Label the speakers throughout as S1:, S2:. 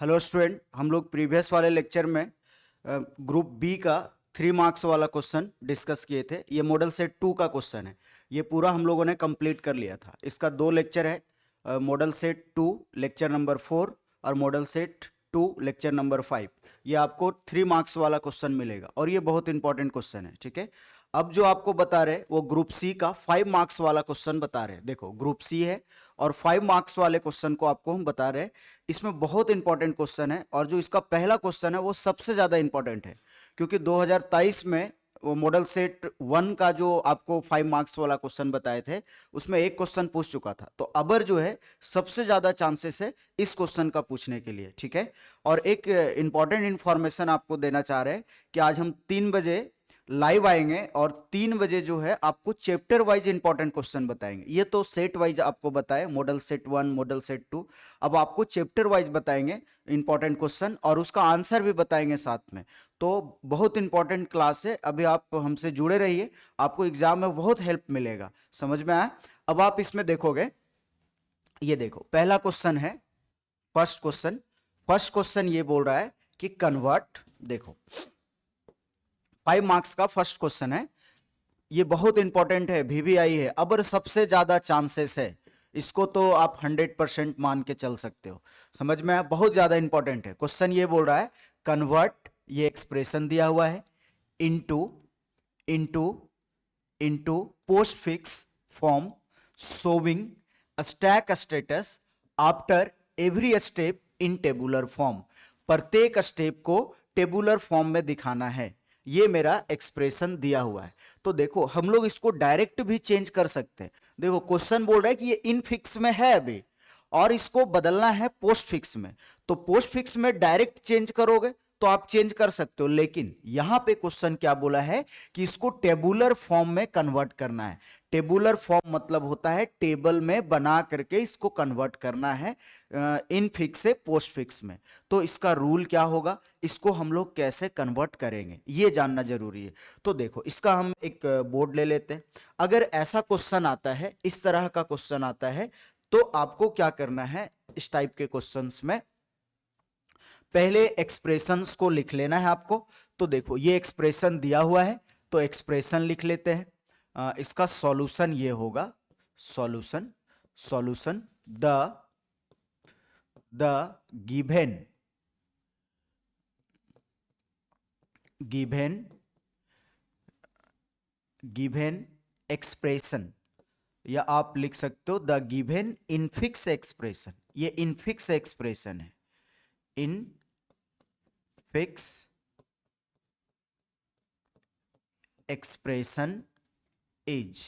S1: Hello student, हम लोग previous वाले लेक्चर में ग्रुप बी का 3 मार्क्स वाला क्वेश्चन डिस्कस किए थे। ये मॉडल सेट 2 का क्वेश्चन है। ये पूरा हम लोगों ने कंप्लीट कर लिया था। इसका 2 लेक्चर है, मॉडल सेट 2 लेक्चर नंबर 4 और मॉडल सेट 2 लेक्चर नंबर 5। ये आपको 3 मार्क्स वाला क्वेश्चन मिलेगा और ये बहुत इंपॉर्टेंट क्वेश्चन है। ठीक है, अब जो आपको बता रहे वो ग्रुप सी का 5 मार्क्स वाला क्वेश्चन बता रहे हैं। देखो, ग्रुप सी है और 5 मार्क्स वाले क्वेश्चन को आपको हम बता रहे हैं। इसमें बहुत इंपॉर्टेंट क्वेश्चन है और जो इसका पहला क्वेश्चन है वो सबसे ज्यादा इंपॉर्टेंट है, क्योंकि 2023 में वो मॉडल सेट 1 का जो आपको 5 मार्क्स वाला क्वेश्चन बताए थे उसमें एक क्वेश्चन पूछ चुका था। तो अबर जो है सबसे ज्यादा चांसेस है इस क्वेश्चन का पूछने के लिए। ठीक है, और एक इंपॉर्टेंट इंफॉर्मेशन आपको देना चाह रहे हैं कि आज हम 3 बजे लाइव आएंगे और 3 बजे जो है आपको चैप्टर वाइज इंपॉर्टेंट क्वेश्चन बताएंगे। ये तो सेट वाइज आपको बताए, मॉडल सेट 1 मॉडल सेट 2। अब आपको चैप्टर वाइज बताएंगे इंपॉर्टेंट क्वेश्चन और उसका आंसर भी बताएंगे साथ में। तो बहुत इंपॉर्टेंट क्लास है, अभी आप हमसे जुड़े रहिए, आपको एग्जाम में बहुत हेल्प मिलेगा। समझ में आया? अब आप इसमें देखोगे, ये देखो पहला क्वेश्चन है, फर्स्ट क्वेश्चन ये बोल रहा है कि कन्वर्ट। देखो 5 मार्क्स का फर्स्ट क्वेश्चन है, ये बहुत इंपॉर्टेंट है, वीवीआई है। अब सबसे ज्यादा चांसेस है, इसको तो आप 100% मान के चल सकते हो। समझ में आया? बहुत ज्यादा इंपॉर्टेंट है क्वेश्चन। ये बोल रहा है कन्वर्ट, ये एक्सप्रेशन दिया हुआ है, into into into post fix form showing stack status after every step in tabular form. प्रत्येक स्टेप को टेबुलर फॉर्म में दिखाना है। ये मेरा एक्सप्रेशन दिया हुआ है। तो देखो हम लोग इसको डायरेक्ट भी चेंज कर सकते हैं। देखो क्वेश्चन बोल रहा है कि ये इन फिक्स में है अभी और इसको बदलना है पोस्ट फिक्स में। तो पोस्ट फिक्स में डायरेक्ट चेंज करोगे तो आप चेंज कर सकते हो, लेकिन यहां पे क्वेश्चन क्या बोला है कि इसको टेबुलर फॉर्म में कन्वर्ट करना है। टेबुलर फॉर्म मतलब होता है टेबल में बना करके इसको कन्वर्ट करना है इन फिक्स से पोस्ट फिक्स में। तो इसका रूल क्या होगा, इसको हम लोग कैसे कन्वर्ट करेंगे ये जानना जरूरी है। तो देखो इसका हम एक बोर्ड ले लेते हैं। अगर ऐसा क्वेश्चन आता है, इस तरह का क्वेश्चन आता है, तो आपको क्या करना है, इस टाइप के क्वेश्चंस में पहले एक्सप्रेशंस को लिख लेना है आपको। तो देखो ये एक्सप्रेशन दिया हुआ है, तो एक्सप्रेशन लिख लेते हैं। इसका सॉल्यूशन ये होगा, solution solution the given given given expression, या आप लिख सकते हो द गिवन इनफिक्स एक्सप्रेशन। ये इनफिक्स एक्सप्रेशन है, इन फिक्स एक्सप्रेशन इज।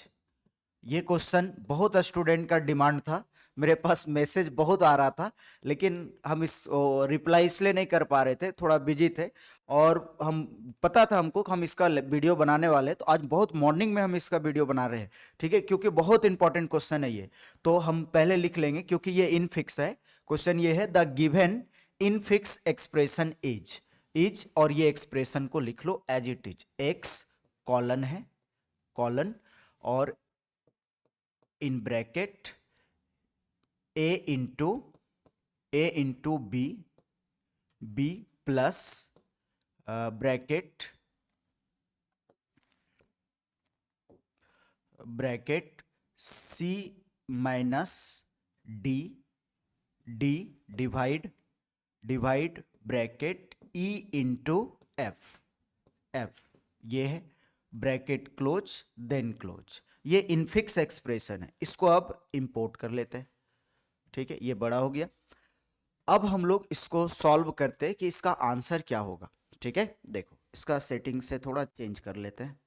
S1: ये क्वेश्चन बहुत स्टूडेंट का डिमांड था, मेरे पास मैसेज बहुत आ रहा था, लेकिन हम इस रिप्लाई इसलिए नहीं कर पा रहे थे, थोड़ा बिजी थे। और हम पता था हमको कि हम इसका वीडियो बनाने वाले हैं, तो आज बहुत मॉर्निंग में हम इसका वीडियो बना रहे हैं। ठीक है, क्योंकि बहुत इंपॉर्टेंट क्वेश्चन है ये। तो हम पहले लिख लेंगे, क्योंकि ये इनफिक्स है। क्वेश्चन ये है the given infix expression is, और ये एक्सप्रेशन को लिख लो as it is. X colon है, कॉलन, और in bracket A into B plus bracket C minus D divide bracket E into F. ये है ब्रैकेट क्लोज देन क्लोज। ये इनफिक्स एक्सप्रेशन है, इसको अब इंपोर्ट कर लेते हैं। ठीक है, ये बड़ा हो गया। अब हम लोग इसको सॉल्व करते हैं कि इसका आंसर क्या होगा। ठीक है, देखो इसका सेटिंग से थोड़ा चेंज कर लेते हैं।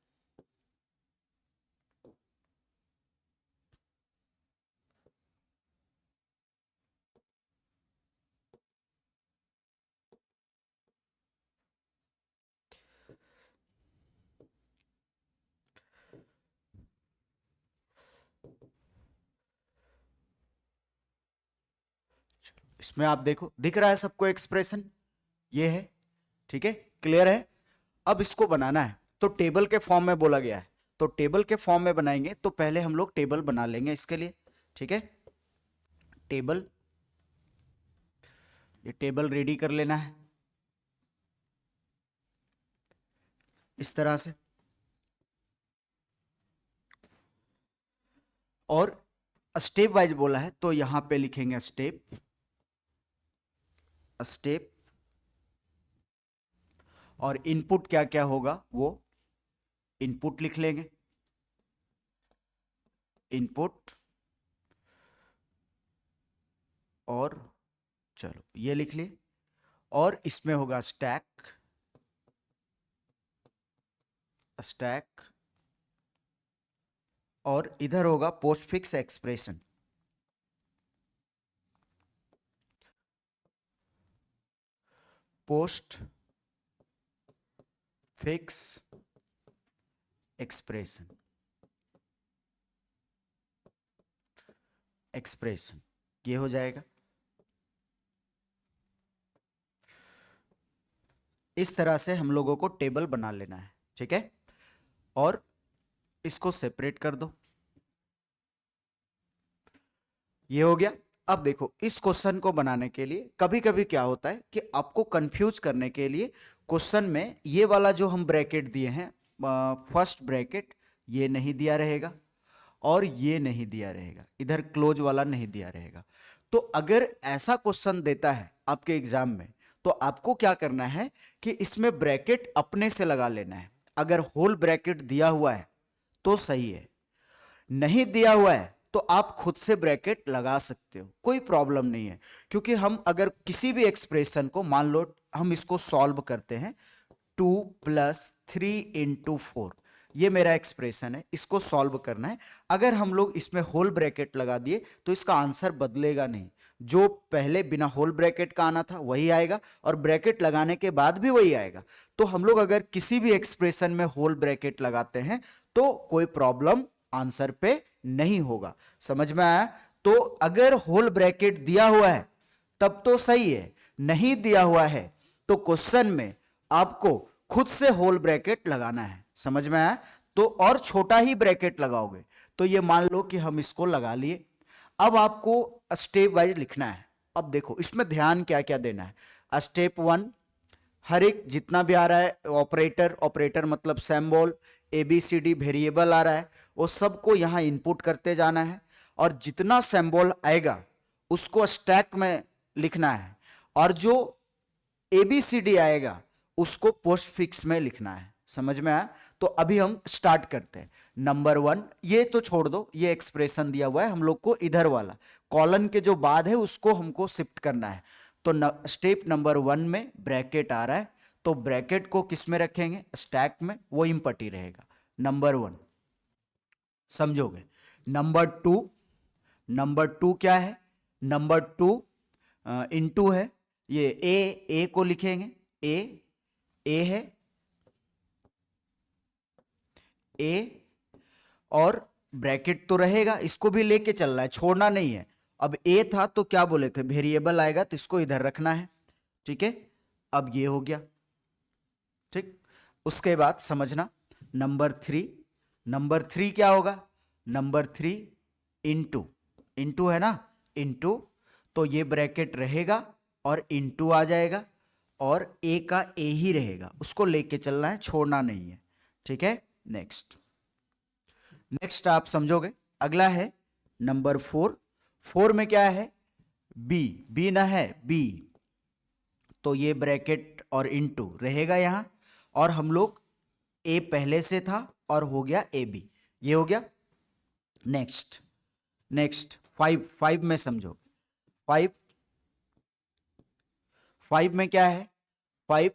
S1: इसमें आप देखो दिख रहा है सबको एक्सप्रेशन, ये है। ठीक है, क्लियर है? अब इसको बनाना है तो टेबल के फॉर्म में बोला गया है, तो टेबल के फॉर्म में बनाएंगे। तो पहले हम लोग टेबल बना लेंगे इसके लिए। ठीक है, टेबल ये टेबल रेडी कर लेना है इस तरह से, और स्टेप वाइज बोला है तो यहां पे लिखेंगे स्टेप, स्टेप, और इनपुट क्या क्या होगा वो इनपुट लिख लेंगे, इनपुट, और चलो ये लिख लिए, और इसमें होगा स्टैक, स्टैक, और इधर होगा postfix expression, post fix expression, expression ये हो जाएगा। इस तरह से हम लोगों को टेबल बना लेना है, ठीक है, और इसको सेपरेट कर दो, ये हो गया। अब देखो इस क्वेश्चन को बनाने के लिए कभी कभी क्या होता है कि आपको कंफ्यूज करने के लिए क्वेश्चन में ये वाला जो हम ब्रैकेट दिए हैं, फर्स्ट ब्रैकेट ये नहीं दिया रहेगा और ये नहीं दिया रहेगा, इधर क्लोज वाला नहीं दिया रहेगा। तो अगर ऐसा क्वेश्चन देता है आपके एग्जाम में तो आपको क्या करना है कि इसमें ब्रैकेट अपने से लगा लेना है। अगर होल ब्रैकेट दिया हुआ है तो सही है, नहीं दिया हुआ है तो आप खुद से ब्रैकेट लगा सकते हो, कोई प्रॉब्लम नहीं है। क्योंकि हम अगर किसी भी एक्सप्रेशन को, मान लो हम इसको सॉल्व करते हैं, 2 + 3 × 4, ये मेरा एक्सप्रेशन है, इसको सॉल्व करना है। अगर हम लोग इसमें होल ब्रैकेट लगा दिए तो इसका आंसर बदलेगा नहीं, जो पहले बिना होल ब्रैकेट का आना था वही आएगा और ब्रैकेट लगाने के बाद भी वही आएगा। तो हम लोग अगर किसी भी एक्सप्रेशन में होल ब्रैकेट लगाते हैं तो कोई प्रॉब्लम आंसर पे नहीं होगा। समझ में आया? तो अगर होल ब्रैकेट दिया हुआ है तब तो सही है, नहीं दिया हुआ है तो क्वेश्चन में आपको खुद से होल ब्रैकेट लगाना है। समझ में आया? तो और छोटा ही ब्रैकेट लगाओगे तो ये मान लो कि हम इसको लगा लिए। अब आपको स्टेप वाइज लिखना है। अब देखो इसमें ध्यान क्या क्या देना है। स्टेप 1, हर एक जितना भी आ रहा है ऑपरेटर, ऑपरेटर मतलब सिंबल, ABCD वेरिएबल आ रहा है, वो सबको यहां इनपुट करते जाना है और जितना सिंबल आएगा उसको स्टैक में लिखना है और जो ABCD आएगा उसको पोस्टफिक्स में लिखना है। समझ में आया? तो अभी हम स्टार्ट करते हैं। नंबर 1, ये तो छोड़ दो, ये एक्सप्रेशन दिया हुआ है, हम लोग को इधर वाला कॉलन के जो बाद है उसको हमको शिफ्ट करना है। तो स्टेप नंबर 1 में ब्रैकेट आ रहा है तो ब्रैकेट को किस में रखेंगे? स्टैक में, वो इंपटी रहेगा। नंबर 1 समझोगे। नंबर 2 क्या है? नंबर 2 इनटू है, ये ए को लिखेंगे, ए है, ए, और ब्रैकेट तो रहेगा, इसको भी लेके चलना है, छोड़ना नहीं है। अब ए था तो क्या बोले थे, वेरिएबल आएगा तो इसको इधर रखना है, ठीक है। अब ये हो गया, ठीक। उसके बाद समझना नंबर 3 क्या होगा? नंबर 3 इंटू है ना, इंटू, तो ये ब्रैकेट रहेगा और इंटू आ जाएगा और ए का ए ही रहेगा, उसको लेके चलना है, छोड़ना नहीं है, ठीक है। नेक्स्ट आप समझोगे। अगला है नंबर 4 में क्या है? बी ना है, बी, तो ये ब्रैकेट और इनटू रहेगा यहां और हम लोग ए पहले से था और हो गया AB, ये हो गया। नेक्स्ट 5 में समझो। 5 में क्या है? 5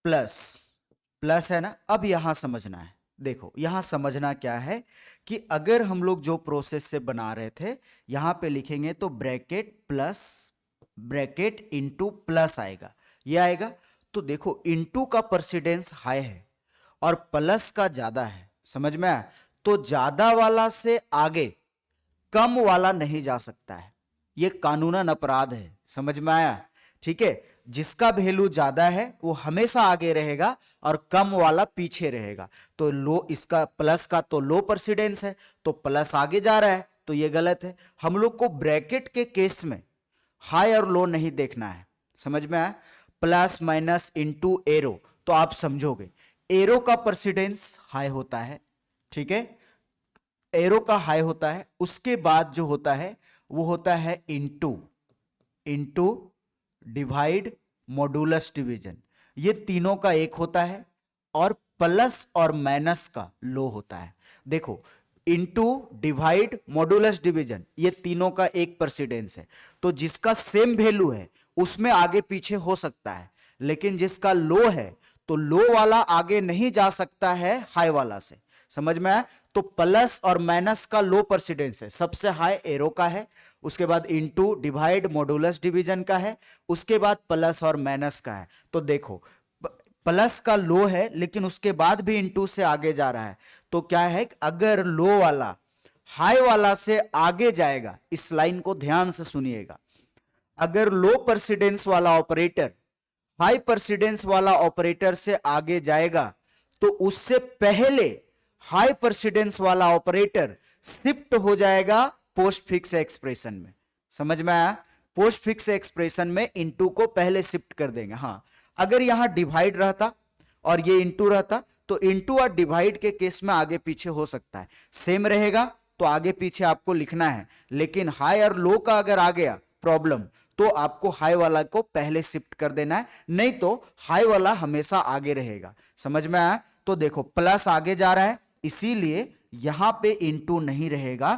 S1: प्लस है ना। अब यहां समझना है, देखो यहां समझना क्या है कि अगर हम लोग जो प्रोसेस से बना रहे थे यहां पे लिखेंगे तो bracket plus bracket into plus आएगा, ये आएगा। तो देखो इंटू का प्रेसिडेंस हाई है और प्लस का ज्यादा है, समझ में आया? तो ज्यादा वाला से आगे कम वाला नहीं जा सकता है, ये कानूनन अपराध है, समझ में आया? ठीक है, जिसका वैल्यू ज्यादा है वो हमेशा आगे रहेगा और कम वाला पीछे रहेगा। तो लो, इसका प्लस का तो लो प्रेसिडेंस है तो प्लस आगे जा रहा है, तो ये गलत है। हम लोग को ब्रैकेट के केस में हाई और लो नहीं देखना है, समझ में आया? प्लस माइनस इनटू एरो, तो आप समझोगे एरो का प्रेसिडेंस हाई होता है, ठीक है, एरो का हाई होता है, उसके बाद जो होता है वो होता है into, into divide modulus division, ये तीनों का एक होता है, और प्लस और माइनस का लो होता है। देखो इनटू डिवाइड मॉडुलस डिवीजन ये तीनों का एक प्रेसिडेंस है, तो जिसका सेम वैल्यू है उसमें आगे पीछे हो सकता है, लेकिन जिसका लो है तो लो वाला आगे नहीं जा सकता है हाई वाला से, समझ में आया? तो प्लस और माइनस का लो प्रेसिडेंस है, सबसे हाई एरो का है, उसके बाद इनटू डिवाइड मॉडुलस डिवीजन का है, उसके बाद प्लस और माइनस का है। तो देखो प्लस का लो है लेकिन उसके बाद भी इनटू से आगे जा रहा है, तो क्या है, अगर लो वाला हाई वाला से आगे जाएगा, इस लाइन को ध्यान से सुनिएगा, अगर लो प्रेसिडेंस वाला ऑपरेटर हाई प्रेसिडेंस वाला ऑपरेटर से आगे जाएगा तो उससे पहले हाई प्रेसिडेंस वाला ऑपरेटर शिफ्ट हो जाएगा पोस्ट फिक्स एक्सप्रेशन में, समझ में आया? पोस्ट फिक्स एक्सप्रेशन में इनटू को पहले शिफ्ट कर देंगे। हाँ, अगर यहां डिवाइड रहता और ये इनटू रहता तो इनटू और डिवाइड के केस में आगे पीछे हो सकता है, सेम रहेगा तो आगे पीछे आपको लिखना है, लेकिन हाई और लो का अगर आ गया प्रॉब्लम तो आपको हाई वाला को पहले शिफ्ट कर देना है, नहीं तो हाई वाला हमेशा आगे रहेगा, समझ में आया? तो देखो प्लस आगे जा रहा है इसीलिए यहां पे इनटू नहीं रहेगा,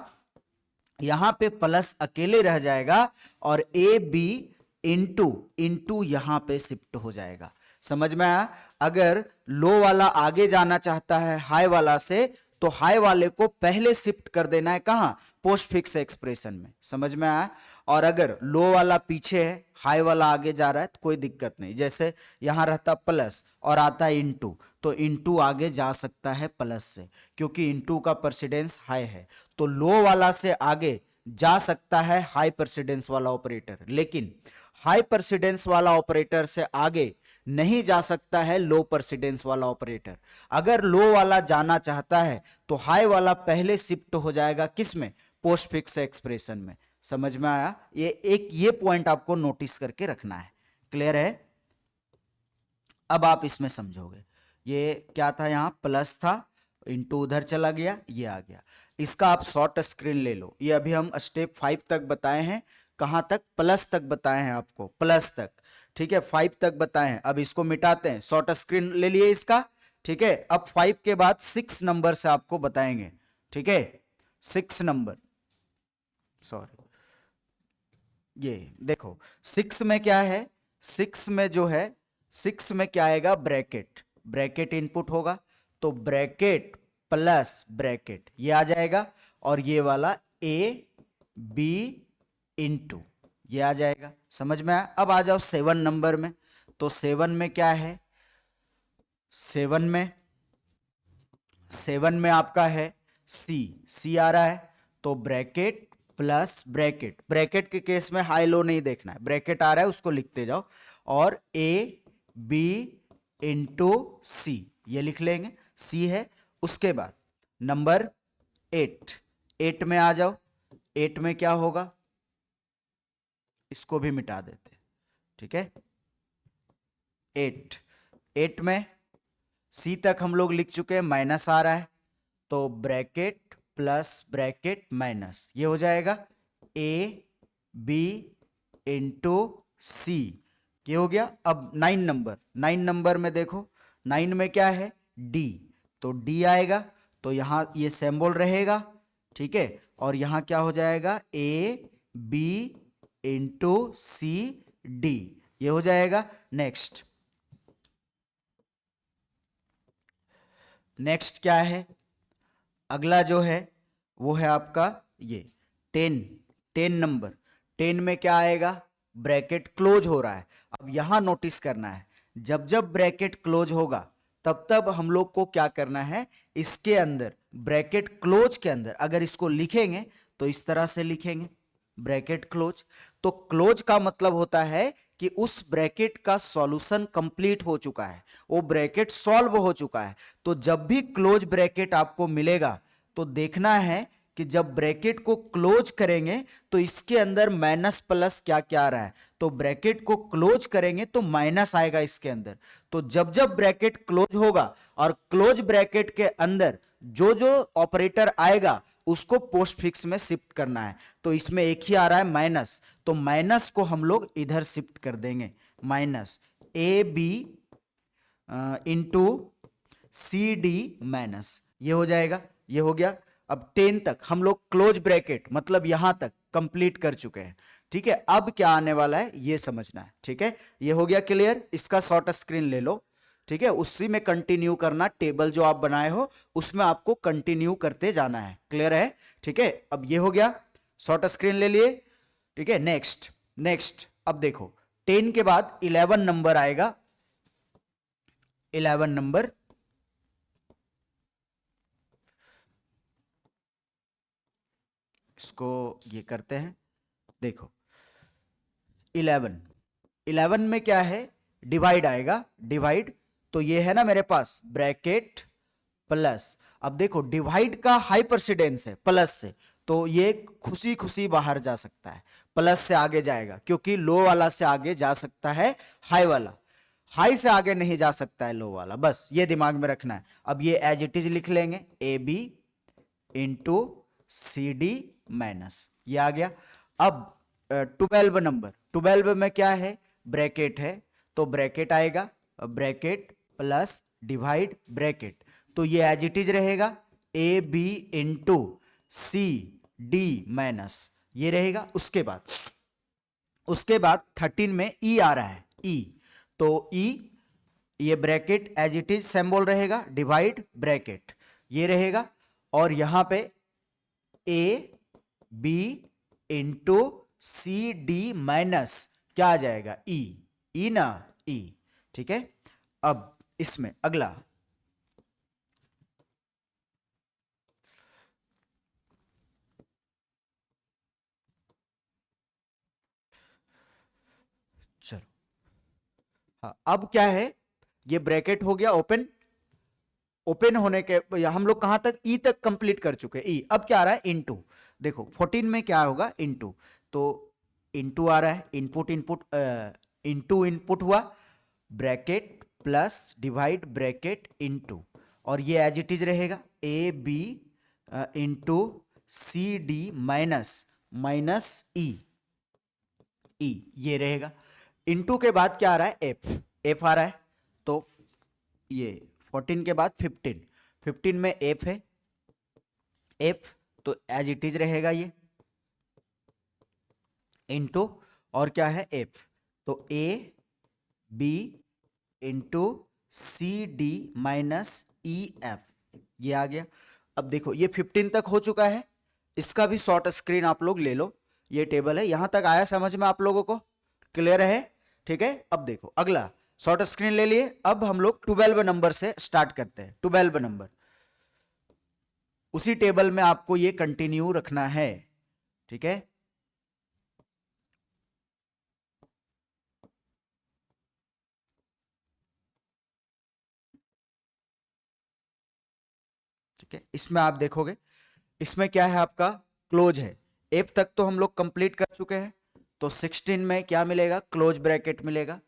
S1: यहां पे प्लस अकेले रह जाएगा और ए बी इंटू इंटू यहां पे शिफ्ट हो जाएगा, समझ में आया? अगर लो वाला आगे जाना चाहता है हाई वाला से तो हाई वाले को पहले शिफ्ट कर देना है, कहां? पोस्ट फिक्स एक्सप्रेशन में, समझ में आया? और अगर लो वाला पीछे है हाई वाला आगे जा रहा है तो कोई दिक्कत नहीं, जैसे यहां रहता प्लस और आता है इनटू, तो इनटू आगे जा सकता है प्लस से, क्योंकि इनटू का प्रेसिडेंस हाई है, तो लो वाला से आगे जा सकता है हाई प्रेसिडेंस वाला ऑपरेटर, लेकिन हाई प्रेसिडेंस वाला ऑपरेटर से आगे नहीं जा सकता है लो प्रेसिडेंस वाला ऑपरेटर। अगर लो वाला जाना चाहता है तो हाई वाला पहले शिफ्ट हो जाएगा किसमें? पोस्ट फिक्स एक्सप्रेशन में, समझ में आया? ये पॉइंट आपको नोटिस करके रखना है, क्लियर है? अब आप इसमें समझोगे, ये क्या था, यहां प्लस था, इनटू उधर चला गया, ये आ गया, इसका आप शॉर्ट स्क्रीन ले लो, ये अभी हम स्टेप 5 तक बताए हैं, कहां तक? प्लस तक बताए हैं आपको, प्लस तक, ठीक है, 5 तक बताए हैं, अब इसको मिटाते हैं, शॉर्ट स्क्रीन ले लिए इसका, ठीक है। अब 5 के बाद 6 नंबर से आपको बताएंगे, ठीक है, 6 नंबर, सॉरी, ये देखो 6 में क्या है, 6 में जो है, 6 में क्या आएगा? ब्रैकेट, ब्रैकेट इनपुट होगा, तो ब्रैकेट प्लस ब्रैकेट ये आ जाएगा, और ये वाला ए बी इंटू ये आ जाएगा, समझ में आया? अब आ जाओ 7 नंबर में, तो 7 में क्या है? 7 में आपका है सी आ रहा है, तो ब्रैकेट प्लस ब्रैकेट, ब्रैकेट के केस में हाई लो नहीं देखना है, ब्रैकेट आ रहा है उसको लिखते जाओ, और ए बी इंटू सी ये लिख लेंगे, सी है। उसके बाद नंबर 8 में आ जाओ, 8 में क्या होगा? इसको भी मिटा देते, ठीक है, 8 में सी तक हम लोग लिख चुके हैं, माइनस आ रहा है, तो ब्रैकेट प्लस ब्रैकेट माइनस ये हो जाएगा ए बी इंटू सी, ये हो गया। अब 9 नंबर में देखो, 9 में क्या है? डी, तो डी आएगा, तो यहां ये सिंबल रहेगा, ठीक है, और यहां क्या हो जाएगा? A B into C D ये हो जाएगा। नेक्स्ट क्या है? अगला जो है वो है आपका ये 10 नंबर, 10 में क्या आएगा? ब्रैकेट क्लोज हो रहा है। अब यहां नोटिस करना है, जब जब ब्रैकेट क्लोज होगा तब तब हम लोग को क्या करना है, इसके अंदर ब्रैकेट क्लोज के अंदर अगर इसको लिखेंगे तो इस तरह से लिखेंगे, ब्रैकेट क्लोज। तो क्लोज का मतलब होता है कि उस ब्रैकेट का सॉल्यूशन कंप्लीट हो चुका है, वो ब्रैकेट सॉल्व हो चुका है। तो जब भी क्लोज ब्रैकेट आपको मिलेगा तो देखना है कि जब ब्रैकेट को क्लोज करेंगे तो इसके अंदर माइनस प्लस क्या क्या आ रहा है, तो ब्रैकेट को क्लोज करेंगे तो माइनस आएगा इसके अंदर। तो जब जब ब्रैकेट क्लोज होगा और क्लोज ब्रैकेट के अंदर जो जो ऑपरेटर आएगा उसको पोस्ट फिक्स में शिफ्ट करना है। तो इसमें एक ही आ रहा है माइनस, तो माइनस को हम लोग इधर शिफ्ट कर देंगे, minus A B into C D minus, ये हो जाएगा, ये हो गया। अब 10 तक हम लोग क्लोज ब्रैकेट मतलब यहां तक कंप्लीट कर चुके हैं, ठीक है। अब क्या आने वाला है ये समझना है, ठीक है। ये हो गया क्लियर, इसका शॉर्ट स्क्रीन ले लो, ठीक है। उसी में कंटिन्यू करना, टेबल जो आप बनाए हो उसमें आपको कंटिन्यू करते जाना है, क्लियर है, ठीक है। अब ये हो गया, शॉर्ट स्क्रीन ले लिए, ठीक है। नेक्स्ट नेक्स्ट, अब देखो 10 के बाद 11 नंबर आएगा, 11 नंबर, इसको ये करते हैं, देखो 11 में क्या है, डिवाइड आएगा, डिवाइड, तो ये है ना मेरे पास ब्रैकेट प्लस। अब देखो डिवाइड का हाई प्रेसिडेंस है प्लस से, तो ये खुशी खुशी बाहर जा सकता है, प्लस से आगे जाएगा, क्योंकि लो वाला से आगे जा सकता है हाई वाला, हाई से आगे नहीं जा सकता है लो वाला, बस ये दिमाग में रखना है। अब ये एज इट इज लिख लेंगे, A B into C D minus, ये आ गया। अब 12 नंबर, 12 में क्या है, ब्रैकेट है, तो ब्रैकेट आएगा, ब्रैकेट प्लस डिवाइड ब्रैकेट, तो ये एज इट इज रहेगा, A B into C D minus, ये रहेगा। उसके बाद 13 में ई आ रहा है, ई, तो ई, ये bracket as it is symbol रहेगा, डिवाइड ब्रैकेट, ये रहेगा। और यहां पे A B into C D minus क्या आ जाएगा, ई, ई ना, ई, ठीक है। अब इसमें अगला, चलो, हाँ अब क्या है, ये ब्रैकेट हो गया ओपन, ओपन होने के हम लोग कहां तक, ई तक कंप्लीट कर चुके, ई। अब क्या आ रहा है, इनटू, देखो 14 में क्या होगा, इनटू, तो इनटू आ रहा है, इनपुट इनपुट इनटू इनपुट हुआ, bracket plus divide bracket into, और ये एज इट इज रहेगा, A B into C D minus minus E, E ये रहेगा। इनटू के बाद क्या आ रहा है, एफ, एफ आ रहा है, तो ये 14 के बाद 15, 15 में एफ है, एफ तो एज इट इज रहेगा ये, इंटू, और क्या है एफ, तो A B into C D minus E F, ये आ गया। अब देखो ये 15 तक हो चुका है, इसका भी शॉर्ट स्क्रीन आप लोग ले लो, ये टेबल है, यहां तक आया समझ में आप लोगों को, क्लियर है, ठीक है। अब देखो अगला शॉर्ट स्क्रीन ले लिए, अब हम लोग 12 नंबर से स्टार्ट करते हैं, 12 नंबर, उसी टेबल में आपको ये कंटिन्यू रखना है, ठीक है। ठीक है, इसमें आप देखोगे, इसमें क्या है आपका, क्लोज है, एफ तक तो हम लोग कंप्लीट कर चुके हैं, तो 16 में क्या मिलेगा, क्लोज ब्रैकेट मिलेगा,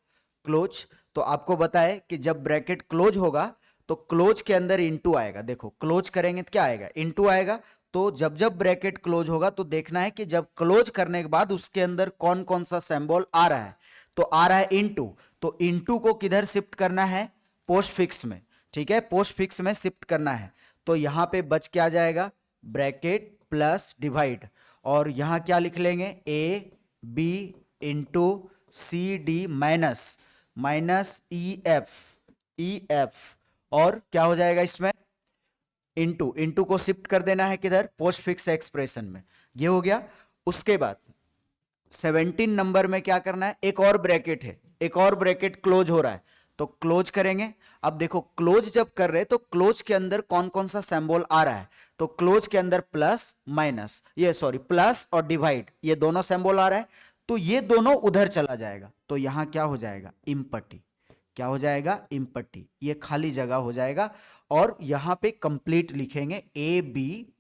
S1: क्लोज। तो आपको बताए कि जब ब्रैकेट क्लोज होगा तो क्लोज के अंदर इनटू आएगा, देखो क्लोज करेंगे तो क्या आएगा, इनटू आएगा। तो जब जब ब्रैकेट क्लोज होगा तो देखना है कि जब क्लोज करने के बाद उसके अंदर कौन कौन सा सिंबल आ रहा है, तो आ रहा है इनटू, तो इनटू को किधर शिफ्ट करना है, पोस्ट फिक्स में, ठीक है, पोस्ट फिक्स में शिफ्ट करना है। तो यहां पे बच क्या जाएगा, ब्रैकेट प्लस डिवाइड, और यहां क्या लिख लेंगे, A B into C D minus minus E F, E F, और क्या हो जाएगा इसमें, इनटू, इनटू को शिफ्ट कर देना है किधर, पोस्ट फिक्स एक्सप्रेशन में, ये हो गया। उसके बाद 17 नंबर में क्या करना है, एक और ब्रैकेट है, एक और ब्रैकेट क्लोज हो रहा है, तो क्लोज करेंगे। अब देखो क्लोज जब कर रहे तो क्लोज के अंदर कौन कौन सा सिंबल आ रहा है, तो क्लोज के अंदर प्लस माइनस, ये सॉरी प्लस और डिवाइड, ये दोनों सिंबल आ रहा है, तो ये दोनों उधर चला जाएगा, तो यहां क्या हो जाएगा, इम्पटी, क्या हो जाएगा, इम्पटी, ये खाली जगह हो जाएगा। और यहां पे कंप्लीट लिखेंगे, A B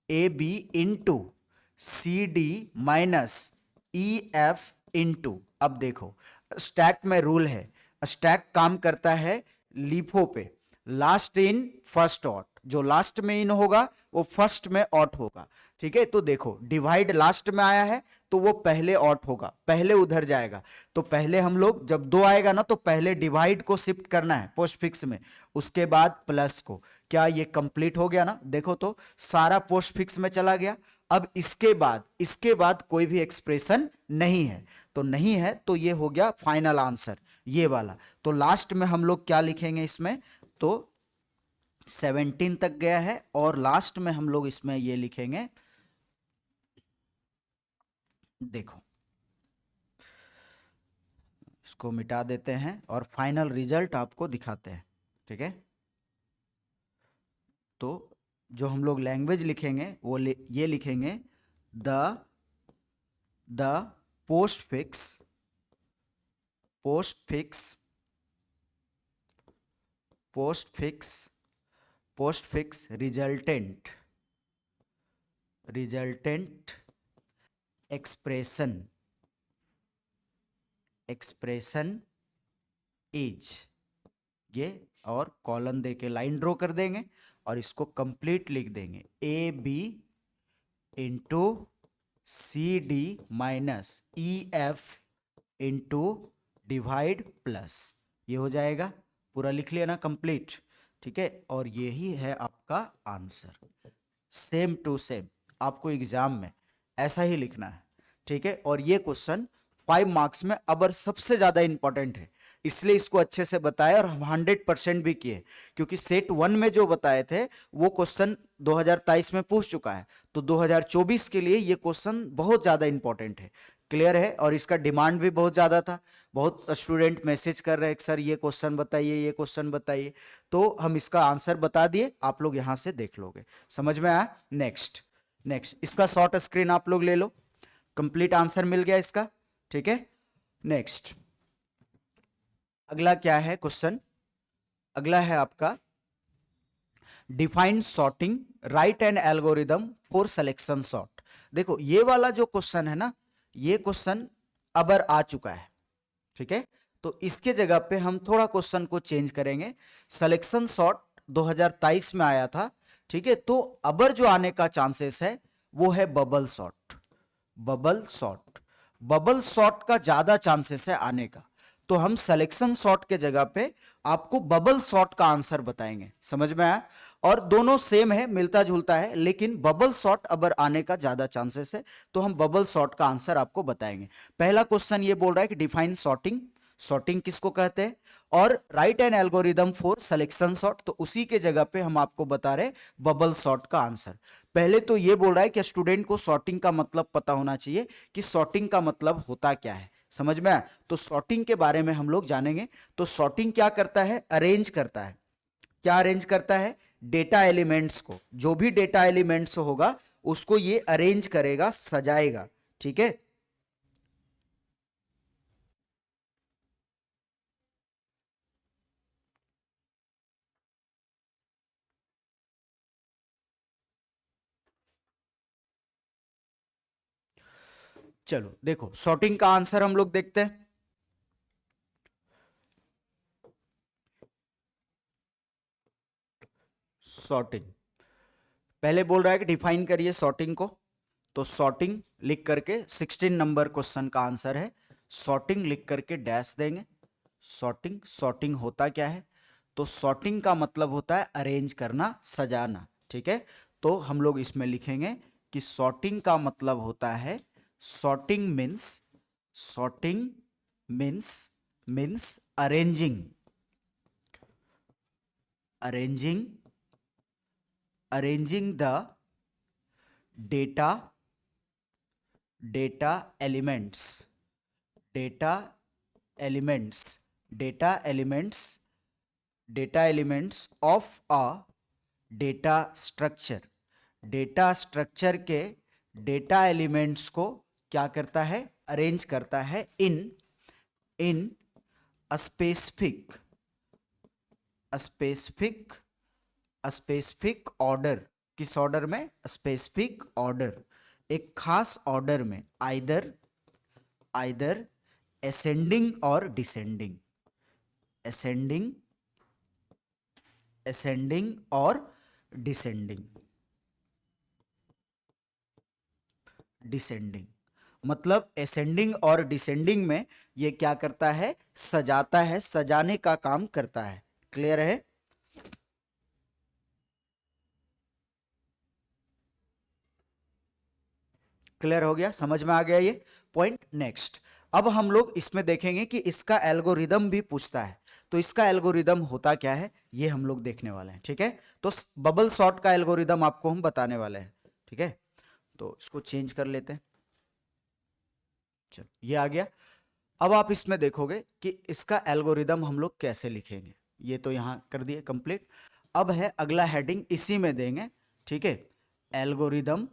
S1: A B into C D minus E F into, अब देखो स्टैक में रूल है, स्टैक काम करता है लीफो पे, लास्ट इन फर्स्ट आउट, जो लास्ट में इन होगा वो फर्स्ट में आउट होगा, ठीक है। तो देखो डिवाइड लास्ट में आया है तो वो पहले आउट होगा, पहले उधर जाएगा, तो पहले हम लोग जब 2 आएगा ना तो पहले डिवाइड को शिफ्ट करना है पोस्टफिक्स में, उसके बाद प्लस को। क्या ये कंप्लीट हो गया ना, देखो तो सारा पोस्टफिक्स में चला गया। अब इसके बाद कोई भी एक्सप्रेशन नहीं है, तो नहीं है तो ये हो गया फाइनल आंसर ये वाला। तो लास्ट में हम लोग क्या लिखेंगे इसमें, तो 17 तक गया है और लास्ट में हम लोग इसमें ये लिखेंगे, देखो इसको मिटा देते हैं और फाइनल रिजल्ट आपको दिखाते हैं, ठीक है। तो जो हम लोग लैंग्वेज लिखेंगे वो ये लिखेंगे the postfix resultant expression is, ये और कॉलन दे के लाइन ड्रॉ कर देंगे और इसको कंप्लीट लिख देंगे, A B into C D minus E F into divide plus, ये हो जाएगा, पूरा लिख लिया ना कंप्लीट, ठीक है। और यही है आपका आंसर, सेम टू सेम आपको एग्जाम में ऐसा ही लिखना है, ठीक है। और ये क्वेश्चन 5 मार्क्स में अबर सबसे ज्यादा इंपॉर्टेंट है, इसलिए इसको अच्छे से बताया और हम 100% भी किए, क्योंकि सेट 1 में जो बताए थे वो क्वेश्चन 2023 में पूछ चुका है, तो 2024 के लिए ये क्वेश्चन बहुत ज्यादा इंपॉर्टेंट है, क्लियर है। और इसका डिमांड भी बहुत ज्यादा था, बहुत स्टूडेंट मैसेज कर रहे हैं सर ये क्वेश्चन बताइए, ये क्वेश्चन बताइए, तो हम इसका आंसर बता दिए, आप लोग यहां से देख लोगे, समझ में आया। नेक्स्ट इसका शॉर्ट स्क्रीन आप लोग ले लो, कंप्लीट आंसर मिल गया इसका, ठीक है। नेक्स्ट अगला क्या है क्वेश्चन, अगला है आपका define sorting, right N algorithm for selection sort. देखो ये वाला जो क्वेश्चन है ना, ये क्वेश्चन अबर आ चुका है, ठीक है। तो इसके जगह पे हम थोड़ा क्वेश्चन को चेंज करेंगे, सिलेक्शन सॉर्ट 2023 में आया था, ठीक है। तो अबर जो आने का चांसेस है वो है बबल सॉर्ट, बबल सॉर्ट का ज्यादा चांसेस है आने का, तो हम सिलेक्शन सॉर्ट के जगह पे आपको बबल सॉर्ट का आंसर बताएंगे, समझ में आया। और दोनों सेम है, मिलता जुलता है, लेकिन बबल सॉर्ट अबर आने का ज्यादा चांसेस है, तो हम बबल सॉर्ट का आंसर आपको बताएंगे। पहला क्वेश्चन ये बोल रहा है कि डिफाइन सॉर्टिंग किसको कहते हैं, और right N algorithm for selection sort, तो उसी के जगह पे हम आपको बता रहे बबल सॉर्ट का आंसर। पहले तो ये बोल रहा है कि स्टूडेंट को सॉर्टिंग का मतलब पता होना चाहिए कि सॉर्टिंग का मतलब होता क्या है, समझ में आया। तो सॉर्टिंग के बारे में हम लोग जानेंगे। तो सॉर्टिंग क्या करता है, अरेंज करता है, क्या अरेंज करता है, डेटा एलिमेंट्स को, जो भी डेटा एलिमेंट्स होगा उसको ये अरेंज करेगा, सजाएगा, ठीक है। चलो देखो सॉर्टिंग का आंसर हम लोग देखते हैं। सॉर्टिंग पहले बोल रहा है कि डिफाइन करिए सॉर्टिंग को, तो सॉर्टिंग लिख करके 16 नंबर क्वेश्चन का आंसर है, सॉर्टिंग लिख करके डैश देंगे। सॉर्टिंग होता क्या है, तो सॉर्टिंग का मतलब होता है अरेंज करना, सजाना, ठीक है। तो हम लोग इसमें लिखेंगे कि सॉर्टिंग का मतलब होता है, sorting means arranging the data elements of a data structure के डेटा एलिमेंट्स को क्या करता है, अरेंज करता है इन स्पेसिफिक ऑर्डर, किस ऑर्डर में? स्पेसिफिक ऑर्डर, एक खास ऑर्डर में, आइदर असेंडिंग और डिसेंडिंग, असेंडिंग और डिसेंडिंग। मतलब असेंडिंग और डिसेंडिंग में ये क्या करता है? सजाता है, सजाने का काम करता है। क्लियर है? क्लियर हो गया? समझ में आ गया ये पॉइंट? नेक्स्ट, अब हम लोग इसमें देखेंगे कि इसका एल्गोरिदम भी पूछता है। तो इसका एल्गोरिदम होता क्या है ये हम लोग देखने वाले हैं। ठीक है, तो बबल सॉर्ट का एल्गोरिदम आपको हम बताने वाले हैं। ठीक है, तो इसको चेंज कर लेते हैं। चलो, ये आ गया। अब आप इसमें देखोगे कि इसका एल्गोरिदम हम लोग कैसे लिखेंगे। ये तो यहां कर दिए कंप्लीट। अब है अगला हेडिंग, इसी में देंगे। ठीक है, एल्गोरिदम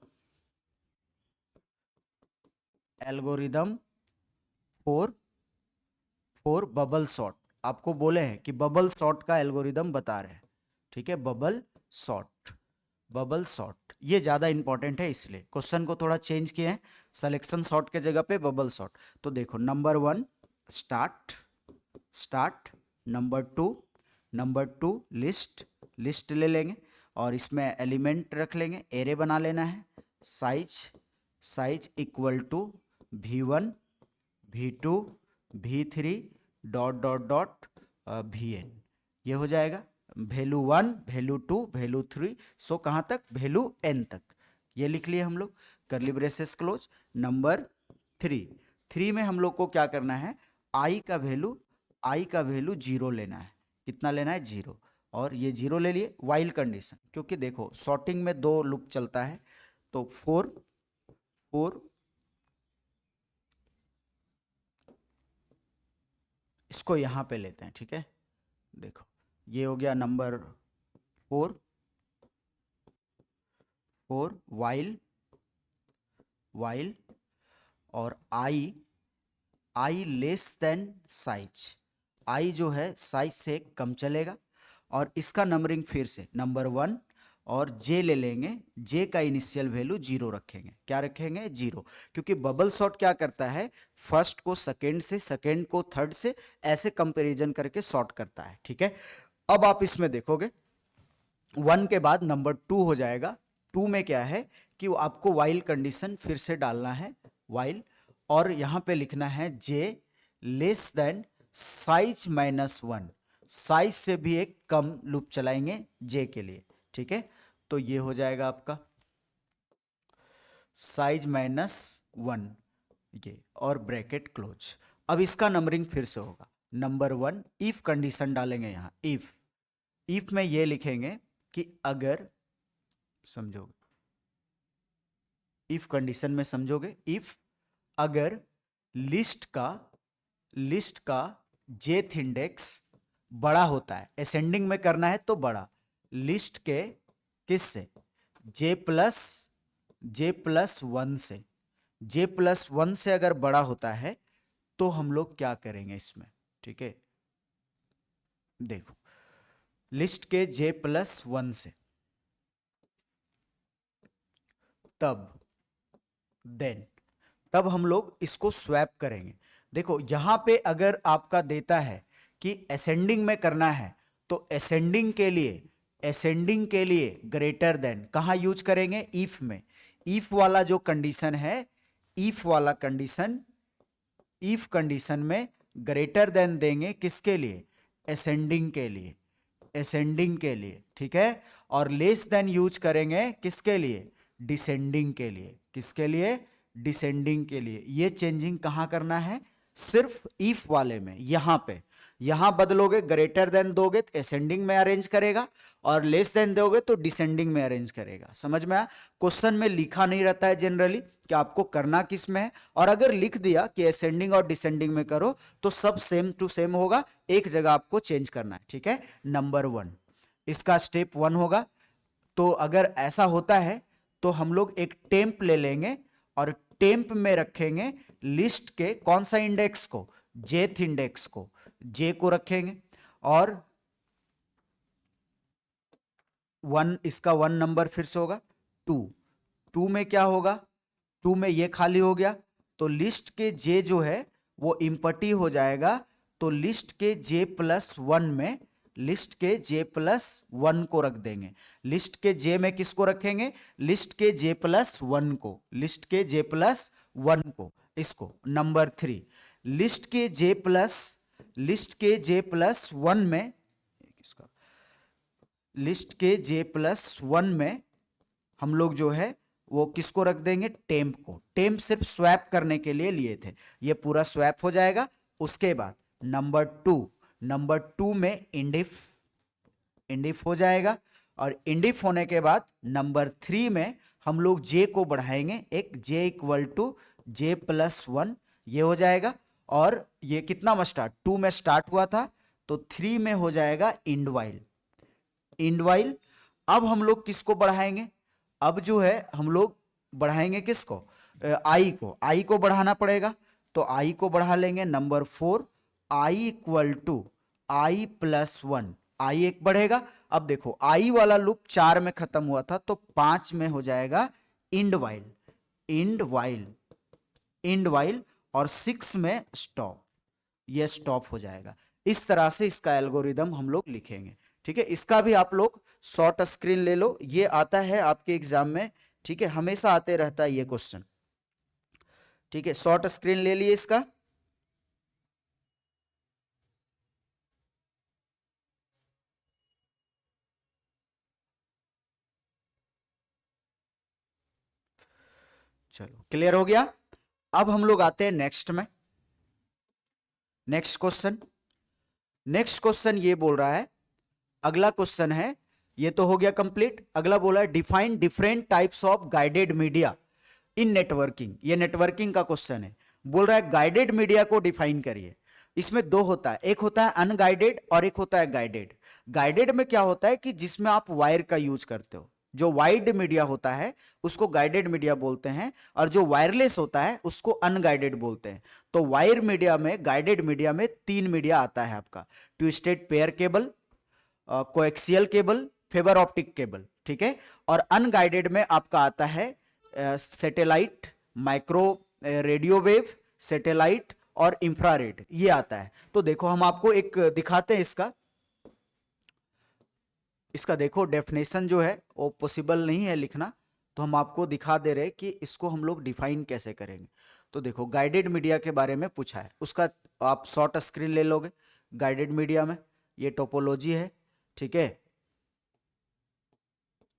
S1: फॉर बबल सॉर्ट। आपको बोले हैं कि बबल सॉर्ट का एल्गोरिदम बता रहे हैं। ठीक है, बबल सॉर्ट ये ज्यादा इंपॉर्टेंट है, इसलिए क्वेश्चन को थोड़ा चेंज किए हैं। सिलेक्शन सॉर्ट के जगह पे बबल सॉर्ट। तो देखो, number 1 start, number two list ले लेंगे और इसमें एलिमेंट रख लेंगे, एरे बना लेना है। Size equal to v1 v2 v3 dot vn। ये हो जाएगा वैल्यू 1 वैल्यू 2 वैल्यू 3, सो कहाँ तक? वैल्यू n तक। ये लिख लिए हम लोग, करली ब्रेसेस क्लोज। नंबर 3 में हम लोग को क्या करना है? i का वैल्यू 0 लेना है। कितना लेना है? 0। और ये 0 ले लिए। वाइल कंडीशन, क्योंकि देखो सॉर्टिंग में 2 लूप चलता है, तो 4 इसको यहां पे लेते हैं। ठीक है, देखो ये हो गया नंबर 4 वाइल और आई लेस देन साइज। आई जो है साइज से कम चलेगा। और इसका नंबरिंग फिर से नंबर 1 और जे ले लेंगे। जे का इनिशियल वैल्यू 0 रखेंगे। क्या रखेंगे? 0, क्योंकि बबल सॉर्ट क्या करता है? फर्स्ट को सेकेंड से, सेकेंड को थर्ड से, ऐसे कंपैरिजन करके सॉर्ट करता है। ठीक है, अब आप इसमें देखोगे 1 के बाद नंबर 2 हो जाएगा। 2 में क्या है कि आपको वाइल कंडीशन फिर से डालना है, वाइल, और यहां पे लिखना है जे लेस देन साइज -1। साइज से भी एक कम लूप चलाएंगे जे के लिए। ठीक है, तो ये हो जाएगा आपका साइज -1, ये, और ब्रैकेट क्लोज। अब इसका नंबरिंग फिर से होगा। नंबर 1 इफ कंडीशन डालेंगे यहां, इफ में ये लिखेंगे कि अगर, समझोगे इफ कंडीशन में, समझोगे इफ अगर लिस्ट का जेथ इंडेक्स बड़ा होता है, असेंडिंग में करना है तो बड़ा, लिस्ट के किस से? j प्लस 1 से, j+1 से अगर बड़ा होता है तो हम लोग क्या करेंगे इसमें? ठीक है, देखो लिस्ट के j+1 से, तब हम लोग इसको स्वैप करेंगे। देखो यहां पे अगर आपका देता है कि असेंडिंग में करना है, तो असेंडिंग के लिए ग्रेटर देन कहां यूज करेंगे? इफ में। इफ वाला जो कंडीशन है, इफ कंडीशन में ग्रेटर देन देंगे किसके लिए? असेंडिंग के लिए। ठीक है, और लेस देन यूज करेंगे किसके लिए? डिसेंडिंग के लिए। किसके लिए? डिसेंडिंग के लिए। ये चेंजिंग कहां करना है? सिर्फ इफ वाले में। यहां बदलोगे, ग्रेटर देन दोगे तो असेंडिंग में अरेंज करेगा, और लेस देन दोगे तो डिसेंडिंग में अरेंज करेगा। समझ में आया? क्वेश्चन में लिखा नहीं रहता है जनरली कि आपको करना किस में है, और अगर लिख दिया कि असेंडिंग और डिसेंडिंग में करो तो सब सेम टू सेम होगा, एक जगह आपको चेंज करना है। ठीक है, नंबर 1 इसका स्टेप 1 होगा। तो अगर ऐसा होता है तो हम लोग एक टेम्प ले लेंगे और टेम्प में रखेंगे लिस्ट के कौन सा इंडेक्स को? जेथ इंडेक्स को, जे को रखेंगे। और वन, इसका वन नंबर फिर से होगा टू, टू में क्या होगा, टू में ये खाली हो गया, तो लिस्ट के जे जो है वो इम्पटी हो जाएगा, तो लिस्ट के जे प्लस वन में, लिस्ट के जे प्लस वन को रख देंगे। लिस्ट के जे में किसको रखेंगे, लिस्ट के जे प्लस वन को, लिस्ट के जे प्लस वन को, इसको नंबर थ्री, लिस्ट के जे प्लस, लिस्ट के जे प्लस वन में, किसका, लिस्ट के जे प्लस वन में हम लोग जो है वो किसको रख देंगे, टेम्प को। टेम्प सिर्फ स्वैप करने के लिए लिए थे, ये पूरा स्वैप हो जाएगा। उसके बाद नंबर टू, नंबर टू में इंडिफ, इंडिफ हो जाएगा, और इंडिफ होने के बाद नंबर थ्री में हम लोग जे को बढ़ाएंगे, एक J equal to J plus one, ये हो जाएगा। और ये कितना में स्टार्ट, टू में स्टार्ट हुआ था, तो थ्री में हो जाएगा इंड वाइल, इंड वाइल। अब हम लोग किसको बढ़ाएंगे, अब जो है हम लोग बढ़ाएंगे किसको, आई को, आई को बढ़ाना पड़ेगा, तो आई को बढ़ा लेंगे number four, I equal to I plus one, I एक बढ़ेगा। अब देखो आई वाला लूप चार में खत्म हुआ था, तो पांच में हो जाएगा end while, end while, end while, और सिक्स में स्टॉप, ये स्टॉप हो जाएगा। इस तरह से इसका एल्गोरिदम हम लोग लिखेंगे। ठीक है, इसका भी आप लोग शॉर्ट स्क्रीन ले लो, ये आता है आपके एग्जाम में। ठीक है, हमेशा आते रहता है ये क्वेश्चन। ठीक है, शॉर्ट स्क्रीन ले लिए इसका। चलो क्लियर हो गया। अब हम लोग आते हैं नेक्स्ट में, नेक्स्ट क्वेश्चन। नेक्स्ट क्वेश्चन ये बोल रहा है, अगला क्वेश्चन है, ये तो हो गया कंप्लीट। अगला बोला है define different types of guided media in networking, ये नेटवर्किंग का क्वेश्चन है। बोल रहा है गाइडेड मीडिया को डिफाइन करिए। इसमें दो होता है, एक होता है अनगाइडेड और एक होता है गाइडेड। गाइडेड में क्या होता है कि जिसमें आप वायर का यूज करते हो, जो वाइड मीडिया होता है उसको गाइडेड मीडिया बोलते हैं, और जो वायरलेस होता है उसको अनगाइडेड बोलते हैं। तो वायर मीडिया में, गाइडेड मीडिया में तीन मीडिया आता है आपका, twisted pair cable, coaxial cable, fibre optic cable. ठीक है, और अनगाइडेड में आपका आता है satellite, micro radio wave, satellite और इंफ्रारेड, ये आता है। तो देखो हम आपको एक दिखाते हैं इसका, इसका देखो डेफिनेशन जो है वो पॉसिबल नहीं है लिखना, तो हम आपको दिखा दे रहे कि इसको हम लोग डिफाइन कैसे करेंगे। तो देखो गाइडेड मीडिया के बारे में पूछा है, उसका आप शॉर्ट स्क्रीन ले लोगे। गाइडेड मीडिया में ये टोपोलॉजी है। ठीक है,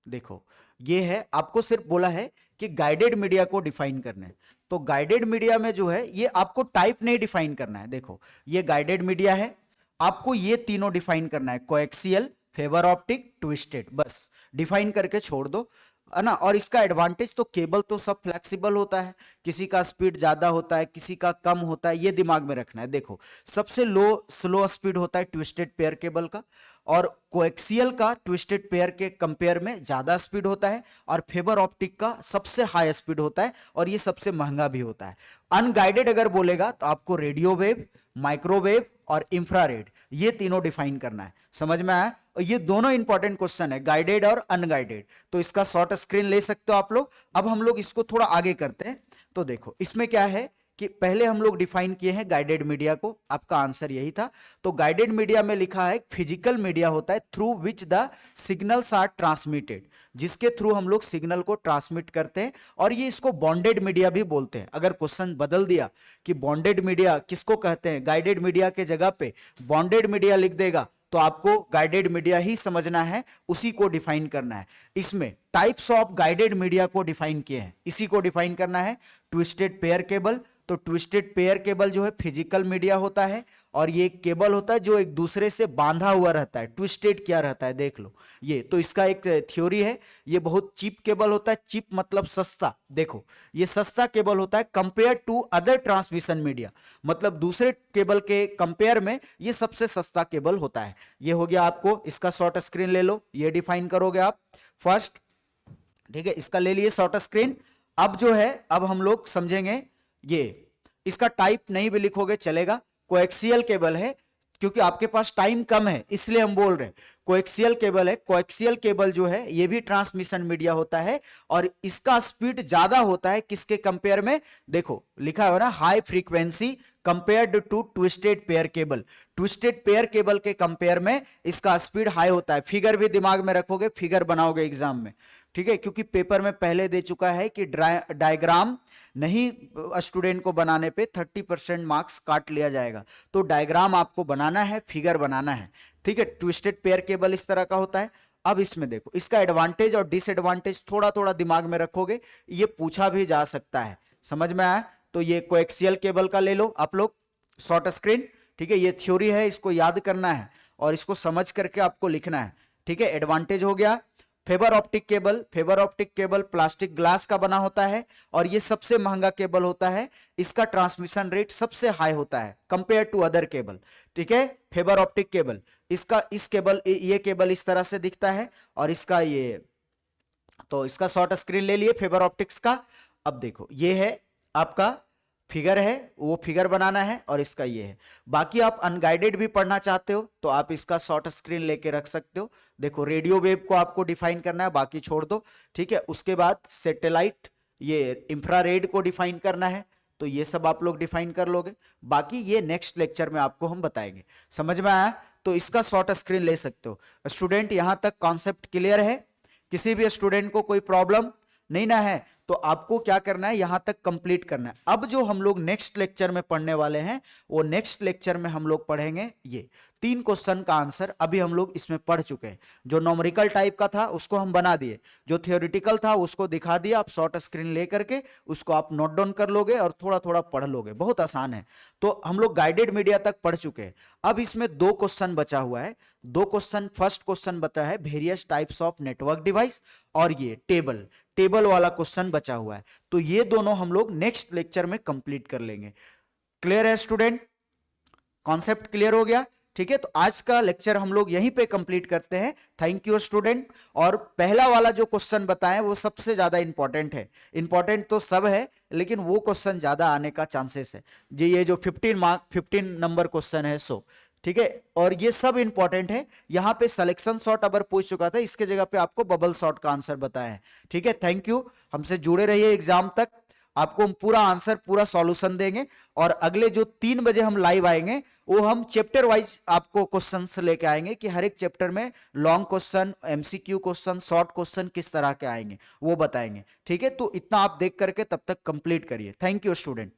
S1: देखो ये है, आपको सिर्फ बोला है कि गाइडेड मीडिया को डिफाइन करना है। तो गाइडेड मीडिया में जो है ये आपको टाइप नहीं डिफाइन करना है। देखो ये गाइडेड मीडिया है, आपको ये तीनों डिफाइन करना है, कोएक्सियल, फाइबर ऑप्टिक, ट्विस्टेड, बस डिफाइन करके छोड़ दो, है ना। और इसका एडवांटेज तो केबल तो सब फ्लेक्सिबल होता है, किसी का स्पीड ज्यादा होता है, किसी का कम होता है, ये दिमाग में रखना है। देखो सबसे लो स्लो स्पीड होता है ट्विस्टेड पेयर केबल का, और कोएक्सियल का ट्विस्टेड पेयर के कंपेयर में ज्यादा स्पीड होता है, और फाइबर ऑप्टिक का सबसे हाई स्पीड होता है, और ये सबसे महंगा भी होता है। अनगाइडेड अगर बोलेगा तो आपको रेडियो वेव, माइक्रोवेव और इंफ्रारेड, ये तीनों डिफाइन करना है। समझ में आया? और ये दोनों इंपॉर्टेंट क्वेश्चन है, गाइडेड और अनगाइडेड। तो इसका शॉर्ट स्क्रीन ले सकते हो आप लोग। अब हम लोग इसको थोड़ा आगे करते हैं। तो देखो इसमें क्या है कि पहले हम लोग डिफाइन किए हैं गाइडेड मीडिया को, आपका आंसर यही था। तो गाइडेड मीडिया में लिखा है फिजिकल मीडिया होता है through which the signals are transmitted, जिसके थ्रू हम लोग सिग्नल को ट्रांसमिट करते हैं, और ये इसको बॉन्डेड मीडिया भी बोलते हैं। अगर क्वेश्चन बदल दिया कि बॉन्डेड मीडिया किसको कहते हैं, गाइडेड मीडिया के जगह पे बॉन्डेड मीडिया लिख देगा, तो आपको गाइडेड मीडिया ही समझना है, उसी को डिफाइन करना है। इसमें टाइप्स ऑफ गाइडेड मीडिया को डिफाइन किए हैं, इसी को डिफाइन करना है। ट्विस्टेड पेयर केबल, तो ट्विस्टेड पेयर केबल जो है फिजिकल मीडिया होता है, और ये एक केबल होता है जो एक दूसरे से बांधा हुआ रहता है। ट्विस्टेड क्या रहता है देख लो, ये तो इसका एक थ्योरी है। ये बहुत चीप केबल होता है, चीप मतलब सस्ता। देखो ये सस्ता केबल होता है compare to other transmission media, मतलब दूसरे केबल के कंपेयर में ये सबसे सस्ता केबल होता है। ये हो गया आपको, इसका शॉर्ट स्क्रीन ले लो, ये डिफाइन करोगे आप फर्स्ट। ठीक है, इसका ले लिए शॉर्ट स्क्रीन। अब जो है अब हम लोग समझेंगे, ये इसका टाइप नहीं भी लिखोगे चलेगा। कोएक्सियल केबल है, क्योंकि आपके पास टाइम कम है इसलिए हम बोल रहे हैं। कोएक्सियल केबल है, कोएक्सियल केबल जो है ये भी ट्रांसमिशन मीडिया होता है और इसका स्पीड ज्यादा होता है किसके कंपेयर में, देखो लिखा है ना high frequency compared to twisted pair cable. Twisted pair cable के कंपेयर में इसका स्पीड हाई होता है। फिगर भी दिमाग में रखोगे, फिगर बनाओगे एग्जाम में, ठीक है, क्योंकि पेपर में पहले दे चुका है कि डायग्राम नहीं स्टूडेंट को बनाने पे 30% मार्क्स काट लिया जाएगा। तो डायग्राम आपको बनाना है, फिगर बनाना है, ठीक है। ट्विस्टेड पेयर केबल इस तरह का होता है। अब इसमें देखो इसका एडवांटेज और डिसएडवांटेज थोड़ा थोड़ा दिमाग में रखोगे, ये पूछा भी जा सकता है, समझ में आया। तो ये कोएक्सियल केबल का ले लो आप लोग शॉर्ट स्क्रीन, ठीक है, ये थ्योरी है, इसको याद करना है और इसको समझ करके आपको लिखना है, ठीक है। एडवांटेज हो गया। Fibre optic cable, fibre optic cable plastic glass का बना होता है और ये सबसे महंगा केबल होता है, इसका ट्रांसमिशन रेट सबसे हाई होता है कंपेयर टू अदर केबल, ठीक है। फेबर ऑप्टिक केबल, इसका इस केबल ये केबल इस तरह से दिखता है और इसका ये, तो इसका शॉर्ट स्क्रीन ले लिए फेबर ऑप्टिक्स का। अब देखो ये है आपका फिगर है, वो फिगर बनाना है और इसका ये है। बाकी आप अनगाइडेड भी पढ़ना चाहते हो तो आप इसका शॉर्ट स्क्रीन लेके रख सकते हो। देखो रेडियो वेव को आपको डिफाइन करना है, बाकी छोड़ दो, ठीक है। उसके बाद सैटेलाइट, ये इंफ्रारेड को डिफाइन करना है, तो ये सब आप लोग डिफाइन कर लोगे। बाकी ये नेक्स्ट लेक्चर में आपको हम बताएंगे, समझ में आया। तो इसका शॉर्ट स्क्रीन ले सकते हो। स्टूडेंट यहां तक कॉन्सेप्ट क्लियर है? किसी भी स्टूडेंट को कोई प्रॉब्लम नहीं ना है तो आपको क्या करना है, यहां तक कंप्लीट करना है। अब जो हम लोग नेक्स्ट लेक्चर में पढ़ने वाले हैं वो नेक्स्ट लेक्चर में हम लोग पढ़ेंगे ये 3 क्वेश्चन का आंसर। अभी हम लोग इसमें पढ़ चुके हैं, जो नॉमेरिकल टाइप का था उसको हम बना दिए, जो थियोरिटिकल था उसको दिखा दिया। आप शॉर्ट स्क्रीन ले करके उसको आप नोट डाउन कर लोगे और थोड़ा थोड़ा पढ़ लोगे, बहुत आसान है। तो हम लोग गाइडेड मीडिया तक पढ़ चुके हैं। अब इसमें 2 क्वेश्चन बचा हुआ है। 2 क्वेश्चन, फर्स्ट क्वेश्चन बता है various types of network device और ये टेबल वाला क्वेश्चन बचा हुआ है। तो ये दोनों हम लोग नेक्स्ट लेक्चर में कंप्लीट कर लेंगे। क्लियर है स्टूडेंट? कॉन्सेप्ट क्लियर हो गया? ठीक है, तो आज का लेक्चर हम लोग यहीं पे कंप्लीट करते हैं। Thank you student. और पहला वाला जो क्वेश्चन बताएं वो सबसे ज्यादा इंपॉर्टेंट है। इंपॉर्टेंट तो सब है लेकिन वो क्वेश्चन ज्यादा आने का चांसेस है जी। ये जो 15 नंबर क्वेश्चन है सो, ठीक है, और ये सब इंपॉर्टेंट है। यहां पे सिलेक्शन शॉट अगर पूछ चुका था, इसके जगह पे आपको बबल शॉट का आंसर बताया है, ठीक है। थैंक यू, हमसे जुड़े रहिए एग्जाम तक, आपको हम पूरा आंसर पूरा सॉल्यूशन देंगे। और अगले जो 3 बजे हम लाइव आएंगे वो हम चैप्टर वाइज आपको क्वेश्चंस लेके आएंगे कि हर एक चैप्टर में long question, MCQ question, short question किस तरह के आएंगे वो बताएंगे, ठीक है। तो इतना आप देख करके तब तक कंप्लीट करिए। Thank you student.